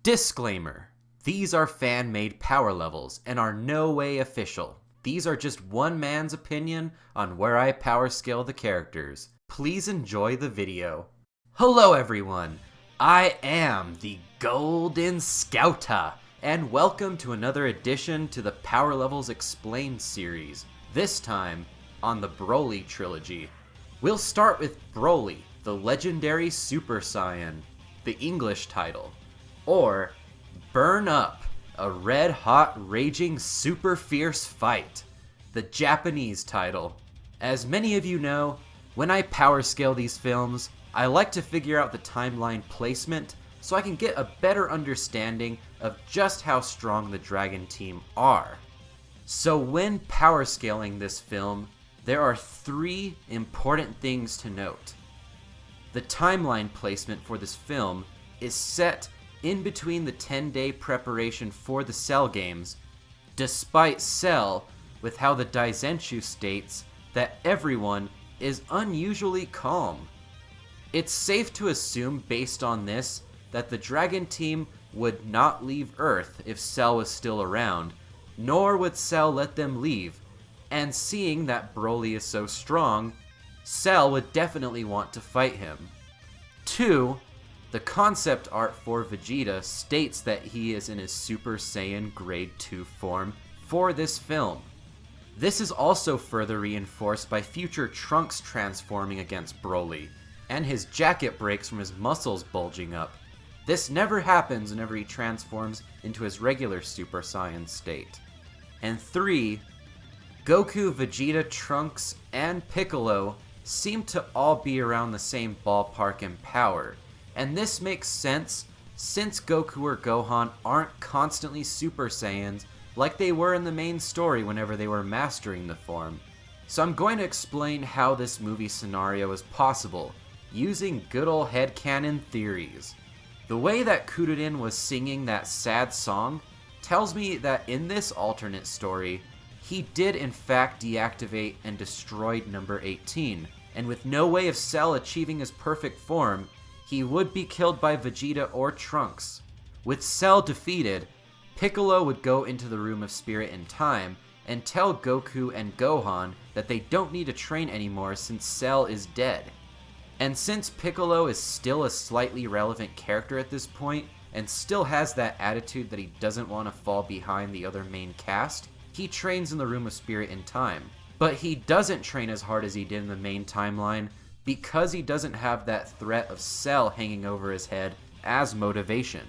Disclaimer: these are fan-made power levels and are no way official. These are just one man's opinion on where I power scale the characters. Please enjoy the video. Hello everyone, I am the Golden Scouta, and welcome to another edition to the Power Levels Explained series, this time on the Broli Trilogy. We'll start with Broli, the legendary Super Saiyan, the English title, or Burn Up, a red-hot, raging, super fierce fight, the Japanese title. As many of you know, when I power scale these films, I like to figure out the timeline placement so I can get a better understanding of just how strong the Dragon Team are. So when power scaling this film, there are three important things to note. The timeline placement for this film is set in between the 10-day preparation for the Cell games, despite Cell with how the Daizenshuu states that everyone is unusually calm. It's safe to assume based on this that the Dragon Team would not leave Earth if Cell was still around, nor would Cell let them leave, and seeing that Broli is so strong, Cell would definitely want to fight him. 2. The concept art for Vegeta states that he is in his Super Saiyan Grade 2 form for this film. This is also further reinforced by future Trunks transforming against Broli, and his jacket breaks from his muscles bulging up. This never happens whenever he transforms into his regular Super Saiyan state. And 3. Goku, Vegeta, Trunks, and Piccolo seem to all be around the same ballpark in power. And this makes sense since Goku or Gohan aren't constantly Super Saiyans like they were in the main story whenever they were mastering the form. So I'm going to explain how this movie scenario is possible, using good old headcanon theories. The way that Kuririn was singing that sad song tells me that in this alternate story, he did in fact deactivate and destroy number 18, and with no way of Cell achieving his perfect form, he would be killed by Vegeta or Trunks. With Cell defeated, Piccolo would go into the Room of Spirit in time and tell Goku and Gohan that they don't need to train anymore since Cell is dead. And since Piccolo is still a slightly relevant character at this point, and still has that attitude that he doesn't want to fall behind the other main cast, he trains in the Room of Spirit in time. But he doesn't train as hard as he did in the main timeline, because he doesn't have that threat of Cell hanging over his head as motivation.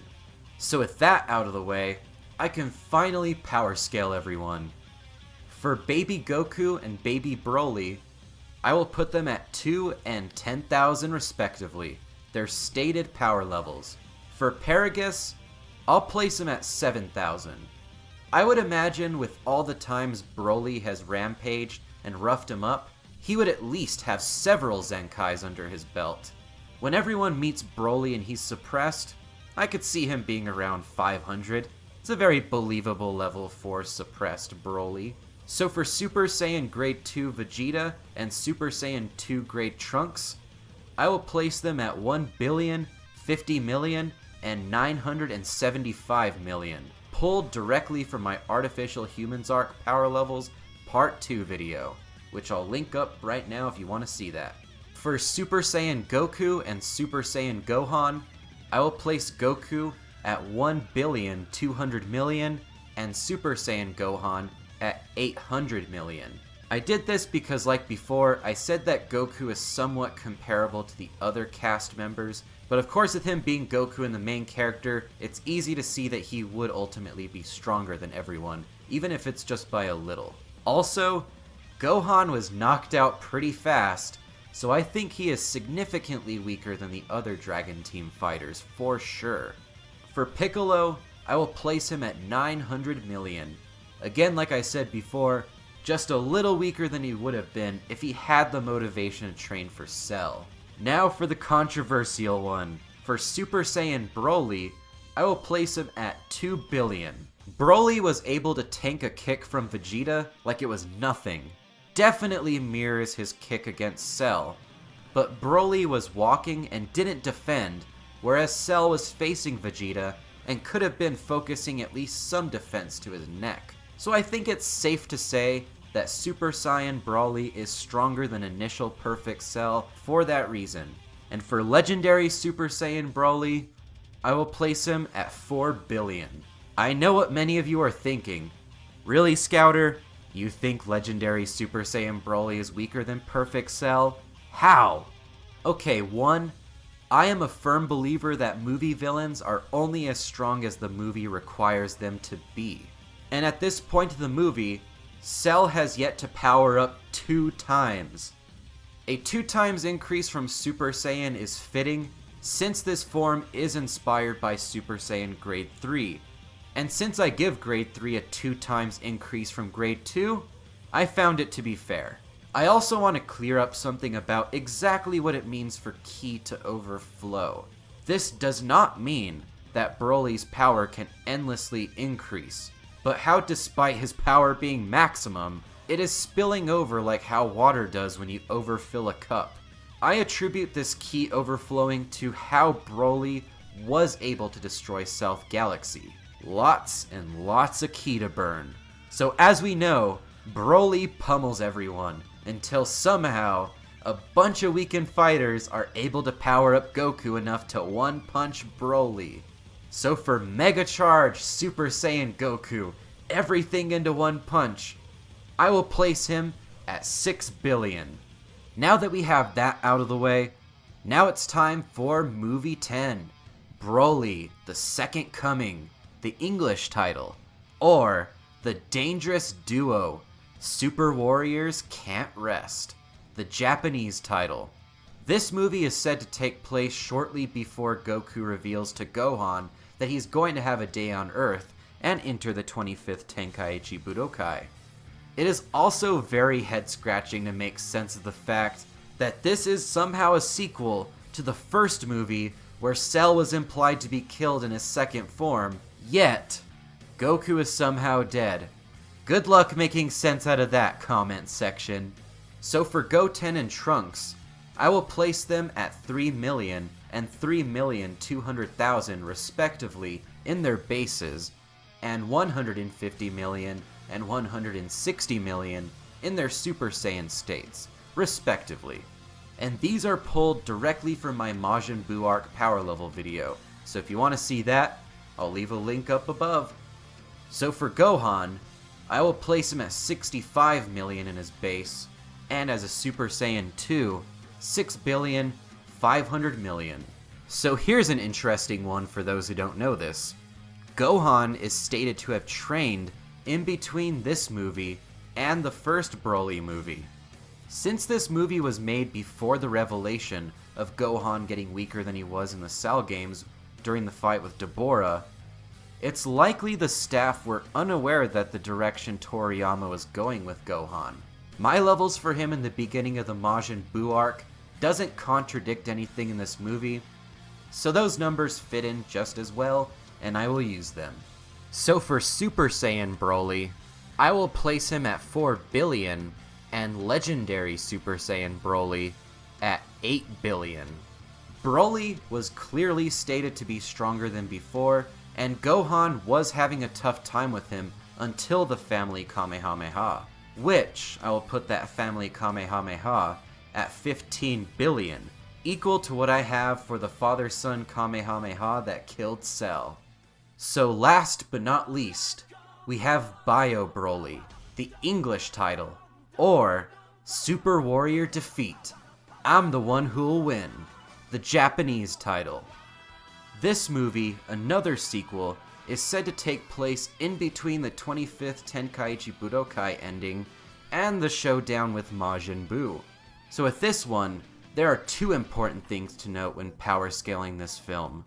So with that out of the way, I can finally power scale everyone. For Baby Goku and Baby Broli, I will put them at 2 and 10,000 respectively, their stated power levels. For Paragus, I'll place him at 7,000. I would imagine with all the times Broli has rampaged and roughed him up, he would at least have several Zenkais under his belt. When everyone meets Broli and he's suppressed, I could see him being around 500. It's a very believable level for suppressed Broli. So for Super Saiyan Grade 2 Vegeta and Super Saiyan 2 Grade Trunks, I will place them at 1 billion, 50 million, and 975 million, pulled directly from my Artificial Humans Arc Power Levels Part 2 video, which I'll link up right now if you want to see that. For Super Saiyan Goku and Super Saiyan Gohan, I will place Goku at 1 billion 200 million and Super Saiyan Gohan at 800 million. I did this because, like before, I said that Goku is somewhat comparable to the other cast members, but of course with him being Goku and the main character, it's easy to see that he would ultimately be stronger than everyone, even if it's just by a little. Also, Gohan was knocked out pretty fast, so I think he is significantly weaker than the other Dragon Team fighters, for sure. For Piccolo, I will place him at 900 million. Again, like I said before, just a little weaker than he would have been if he had the motivation to train for Cell. Now for the controversial one. For Super Saiyan Broli, I will place him at 2 billion. Broli was able to tank a kick from Vegeta like it was nothing. Definitely mirrors his kick against Cell, but Broli was walking and didn't defend, whereas Cell was facing Vegeta and could have been focusing at least some defense to his neck. So I think it's safe to say that Super Saiyan Broli is stronger than initial Perfect Cell for that reason. And for Legendary Super Saiyan Broli, I will place him at 4 billion. I know what many of you are thinking. Really, Scouter? You think Legendary Super Saiyan Broli is weaker than Perfect Cell? How? Okay, 1. I am a firm believer that movie villains are only as strong as the movie requires them to be. And at this point of the movie, Cell has yet to power up 2 times. A 2 times increase from Super Saiyan is fitting, since this form is inspired by Super Saiyan Grade 3. And since I give Grade 3 a 2 times increase from Grade 2, I found it to be fair. I also want to clear up something about exactly what it means for Ki to overflow. This does not mean that Broly's power can endlessly increase, but how despite his power being maximum, it is spilling over like how water does when you overfill a cup. I attribute this Ki overflowing to how Broli was able to destroy South Galaxy. Lots and lots of Ki to burn. So as we know, Broli pummels everyone, until somehow a bunch of weakened fighters are able to power up Goku enough to one-punch Broli. So for Mega Charge Super Saiyan Goku, everything into one punch, I will place him at 6 billion. Now that we have that out of the way, now it's time for Movie 10, Broli, the Second Coming, the English title, or The Dangerous Duo, Super Warriors Can't Rest, the Japanese title. This movie is said to take place shortly before Goku reveals to Gohan that he's going to have a day on Earth and enter the 25th Tenkaichi Budokai. It is also very head-scratching to make sense of the fact that this is somehow a sequel to the first movie where Cell was implied to be killed in his second form, yet Goku is somehow dead. Good luck making sense out of that, comment section. So for Goten and Trunks, I will place them at 3 million and 3,200,000 respectively in their bases, and 150 million and 160 million in their Super Saiyan states, respectively. And these are pulled directly from my Majin Buu Arc power level video, so if you want to see that, I'll leave a link up above. So for Gohan, I will place him at 65 million in his base, and as a Super Saiyan 2, 6,500,000,000. So here's an interesting one for those who don't know this. Gohan is stated to have trained in between this movie and the first Broly movie. Since this movie was made before the revelation of Gohan getting weaker than he was in the Cell games during the fight with Deborah, it's likely the staff were unaware that the direction Toriyama was going with Gohan. My levels for him in the beginning of the Majin Buu arc doesn't contradict anything in this movie, so those numbers fit in just as well, and I will use them. So for Super Saiyan Broly, I will place him at 4 billion, and Legendary Super Saiyan Broly at 8 billion. Broly was clearly stated to be stronger than before, and Gohan was having a tough time with him until the Family Kamehameha, which I will put that Family Kamehameha at 15 billion, equal to what I have for the Father-Son Kamehameha that killed Cell. So last but not least, we have Bio Broly, the English title, or Super Warrior Defeat, I'm the One Who'll Win, the Japanese title. This movie, another sequel, is said to take place in between the 25th Tenkaichi Budokai ending and the showdown with Majin Buu. So with this one, there are 2 important things to note when power scaling this film.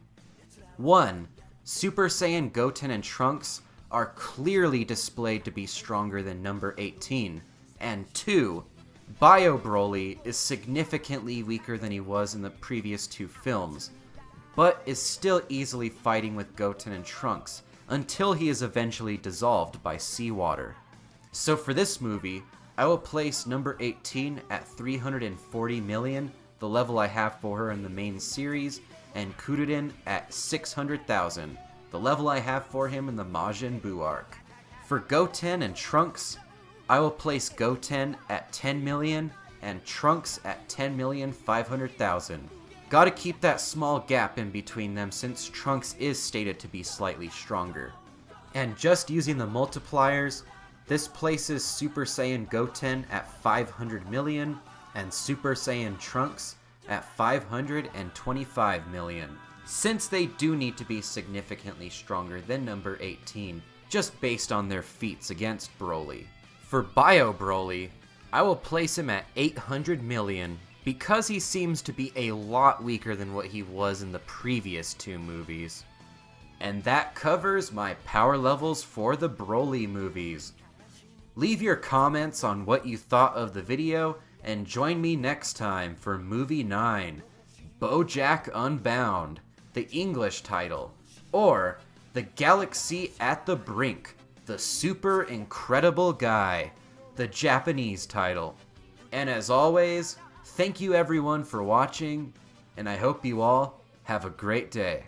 1. Super Saiyan Goten and Trunks are clearly displayed to be stronger than number 18, and 2. Bio Broly is significantly weaker than he was in the previous 2 films, but is still easily fighting with Goten and Trunks until he is eventually dissolved by seawater. So for this movie, I will place number 18 at 340 million, the level I have for her in the main series, and Kuririn at 600,000. the level I have for him in the Majin Buu arc. For Goten and Trunks, I will place Goten at 10 million and Trunks at 10,500,000. Gotta keep that small gap in between them since Trunks is stated to be slightly stronger. And just using the multipliers, this places Super Saiyan Goten at 500 million and Super Saiyan Trunks at 525 million. Since they do need to be significantly stronger than number 18, just based on their feats against Broli. For Bio Broli, I will place him at 800 million because he seems to be a lot weaker than what he was in the previous two movies. And that covers my power levels for the Broli movies. Leave your comments on what you thought of the video and join me next time for Movie 9, BoJack Unbound, the English title, or The Galaxy at the Brink, the Super Incredible Guy, the Japanese title. And as always, thank you everyone for watching, and I hope you all have a great day.